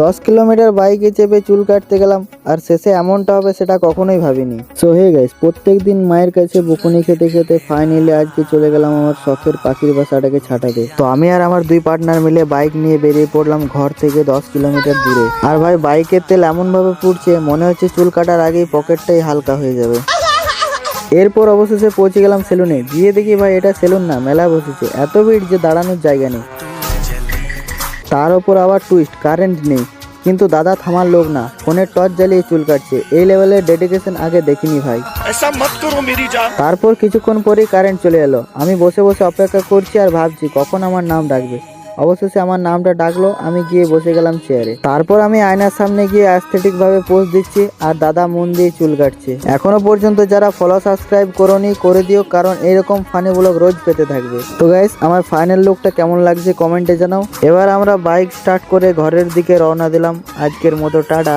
10 kilometre বাইকে চেপে চুল কাটতে গেলাম, আর শেষে এমনটা হবে সেটা কখনোই ভাবিনি। সো হে গাইস, প্রত্যেকদিন মায়ের কাছে বকুনি খেতে খেতে ফাইনালি আজকে চলে গেলাম আমার শখের পাখির বাসাটাকে ছাটাতে। তো আমি আর আমার 2 পার্টনার মিলে বাইক নিয়ে বেরিয়ে পড়লাম ঘর থেকে 10 কিলোমিটার দূরে। আর ভাই বাইকের তেল এমন ভাবে পুড়ছে মনে হচ্ছে চুল কাটার আগেই পকেটটাই হালকা হয়ে যাবে। এরপর অবশেষে পৌঁছে গেলাম সেলুনে। গিয়ে দেখি ভাই এটা সেলুন না, মেলা বসেছে। এত ভিড় যে দাঁড়ানোর জায়গা নেই। তার উপর আবার টুইস্ট, কারেন্ট নেই। কিন্তু দাদা থামার লোক না, ফোনের টর্চ জ্বালিয়ে চুল কাটছে। এই লেভেলের ডেডিকেশন আগে দেখিনি ভাই। তারপর কিছুক্ষণ পরেই কারেন্ট চলে এলো। আমি বসে বসে অপেক্ষা করছি আর ভাবছি কখন আমার নাম ডাকবে। অবশেষে আমার নামটা ডাকলো, আমি গিয়ে বসে গেলাম চেয়ারে। তারপর আমি আয়নার সামনে গিয়ে অ্যাস্থেটিক ভাবে পোজ দিচ্ছি আর দাদা মন দিয়ে চুল কাটছে। এখনো পর্যন্ত যারা ফলো সাবস্ক্রাইব করোনি করে দিও, কারণ এরকম ফানি ব্লগ রোজ পেতে থাকবে। তো গাইস, আমার ফাইনাল লুকটা কেমন লাগছে কমেন্টে জানাও। এবার আমরা বাইক স্টার্ট করে ঘরের দিকে রওনা দিলাম। আজকের মতো টাটা।